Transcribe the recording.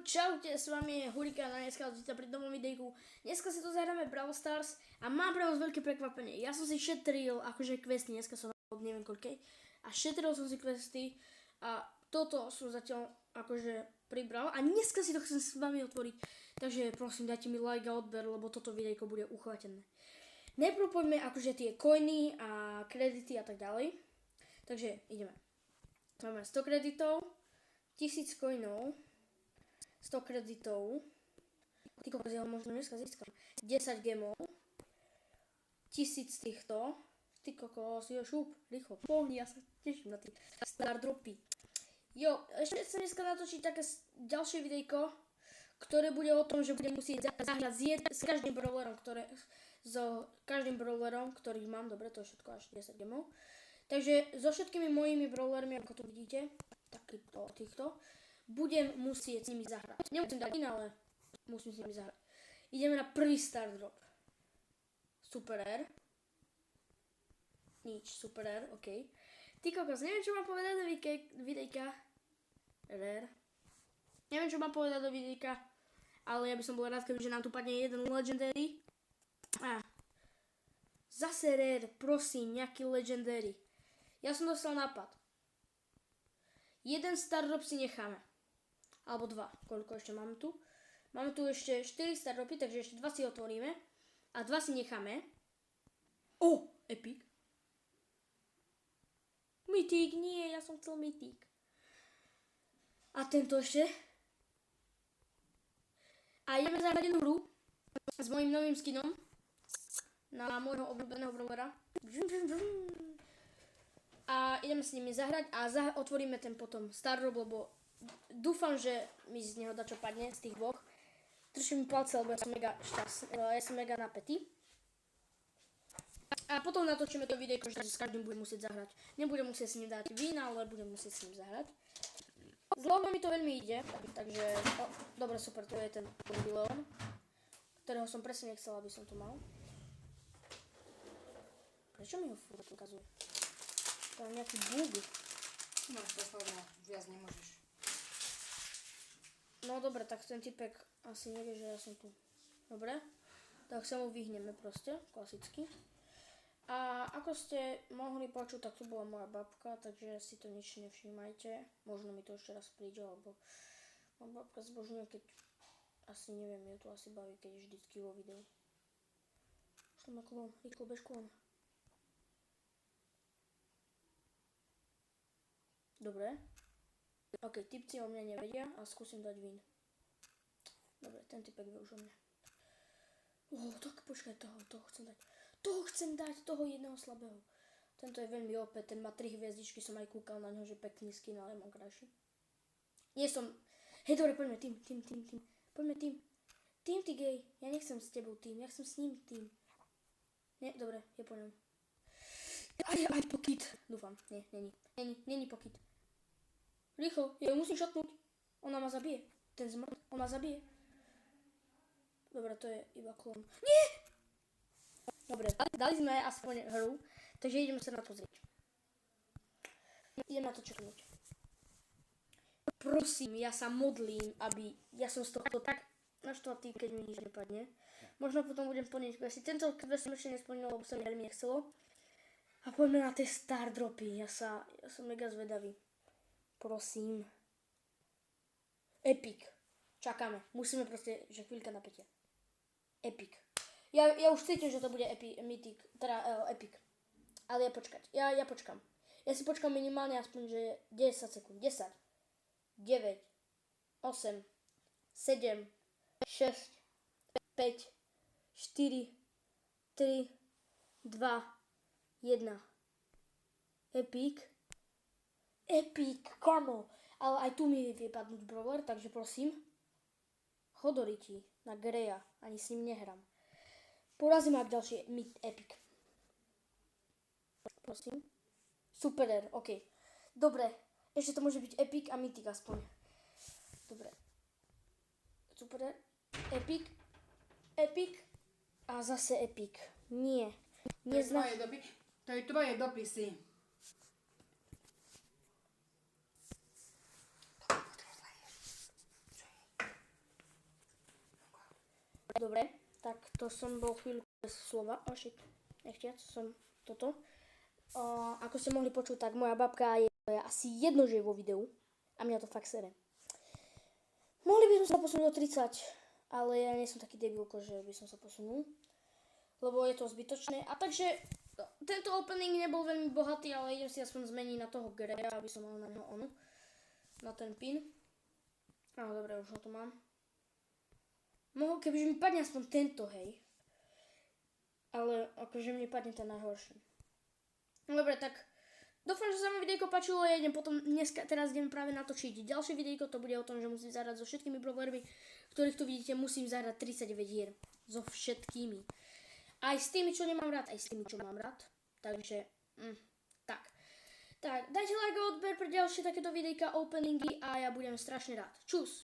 Čaute, s vami je Hurikán a dneska ste pri novom videjku. Dneska si to zahráme Brawl Stars a mám pre vás veľké prekvapenie. Ja som si šetril akože questy, dneska som neviem koľkej. A šetril som si questy a toto som zatiaľ akože pribral. A dneska si to chcem s vami otvoriť. Takže prosím, dajte mi like a odber, lebo toto videjko bude uchvátené. Najprv poďme akože tie coiny a kredity a tak ďalej. Takže ideme. Máme 100 kreditov, 1000 coinov, 100 kreditov, ty kokos, ja ho možno dneska získam, 10 gemov, 1000 z týchto, ty kokos, jo šup, rýchlo, pohni, ja sa teším na tie star dropy. Jo, ešte chcem dneska natočiť také ďalšie videjko, ktoré bude o tom, že budem musieť zahrať s každým brawlerom, ktorý mám, dobre, to je všetko až 10 gemov. Takže so všetkými mojimi brawlermi, ako tu vidíte, takýchto týchto, budem musieť s nimi zahrať. Nemusím dať iné, ale musím s nimi zahrať. Ideme na prvý star drop. Super R. Nič, super R, ok. Ty kokos, neviem čo mám povedať do videjka. Rare. Neviem čo mám povedať do videjka, ale ja by som bol rád, kebyže nám tu padne jeden legendary. Zase rare, prosím, nejaký legendary. Ja som dostal nápad. Jeden star drop si necháme. Alebo 2. Koľko ešte máme tu? Máme tu ešte 4 star dropy, takže ešte 2 si otvoríme. A 2 si necháme. Epic. Mythic, nie, ja som chcel Mythic. A tento ešte. A ideme zahrať jednu hru s mojím novým skinom na môjho obľúbeného brawlera. A ideme s nimi zahrať a otvoríme ten potom star drop, lebo dúfam, že mi z neho dačo padne, z tých dvoch. Držím mi palce, lebo ja som mega šťastný, ja som mega napätý. A potom natočíme to videjko, že s každým budem musieť zahrať. Nebudem musieť s ním dať win, ale budem musieť s ním zahrať. Z logo mi to veľmi ide, takže, dobre, super, to je ten Leon, ktorého som presne nechcel, aby som tu mal. Prečo mi ho furt ukazuje? To je nejaký bug. No, posledná, viac nemôžeš. No dobre, tak ten typek asi nevie, že ja som tu. Dobre, tak sa mu vyhneme proste, klasicky. A ako ste mohli počuť, tak tu bola moja babka, takže si to nič nevšímajte. Možno mi to ešte raz príde, lebo moja babka zbožňuje, keď asi neviem, ju to asi baví, keď je vždycky vo videu. Šlo ma klon, rýchlo bež klon. Dobre. Ok, typci o mne nevedia a skúsim dať win. Dobre, ten typek vie už o mne. Tak počkaj, toho chcem dať. Toho jedného slabého. Tento je veľmi OP, ten má 3 hviezdičky, som aj kúkal na ňo, že pekný skin, ale mám krajší. Nie som... Hej, dobre, poďme tým. Poďme tým. Tým, ty gej. Ja nechcem s tebou tým, ja chcem s ním tým. Nie, dobre, je po ňom. Aj pokyt. Dúfam, nie, není pokyt. Rýchlo, ja ju musím šotnúť. Ona ma zabije. Ten zmrt, on ma zabije. Dobre, to je iba klon. Nie! Dobre, dali sme aspoň hru, takže ideme sa na to pozrieť. Idem na to čeknúť. Prosím, ja sa modlím, aby... Ja som z toho tak naštvatý, keď mi nič nepadne. Možno potom budem plniť questy. Tento quest som ešte nesplnil, lebo sa mi veľmi nechcelo. A poďme na tie star dropy. Ja som mega zvedavý. Prosím. Epic. Čakáme. Musíme proste, že chvíľka napätia. Epic. Ja už cítim, že to bude mythic, teda epic. Ale ja počkám. Ja si počkám minimálne aspoň, že 10 sekúnd. 10, 9, 8, 7, 6, 5, 4, 3, 2, 1. Epic, kamo. Ale aj tu mi vie padnúť brawler, takže prosím. Chodoriti na Greja, ani s ním nehrám. Porazím ak ďalšie epic. Prosím. Super R, ok. Dobre, ešte to môže byť epic a mythic aspoň. Dobre. Super R, epic a zase epic. Nie. To je tvoje dopisy. Dobre, tak to som bol chvíľu bez slova. Oh shit, nechtiac som toto. Ako ste mohli počuť, tak moja babka je asi jedno, že je vo videu. A mňa to fakt sere. Mohli by sme sa posunúť do 30, ale ja nie som taký debilko, že by som sa posunul. Lebo je to zbytočné. A takže tento opening nebol veľmi bohatý, ale idem si aspoň zmeniť na toho Greya, aby som mal na neho onu. Na ten pin. Dobre, už ho tu mám. Mohol, kebyže mi padne aspoň tento, hej. Ale akože mi padne ten najhorší. Dobre, tak dúfam, že sa mi videjko páčilo. Ja idem potom teraz idem práve natočiť ďalšie videjko. To bude o tom, že musím zahrať so všetkými brawlermi, ktorých tu vidíte. Musím zahrať 39 hier. So všetkými. Aj s tými, čo nemám rád, aj s tými, čo mám rád. Takže, tak. Tak, dajte like a odber pre ďalšie takéto videjka, openingy a ja budem strašne rád. Čus!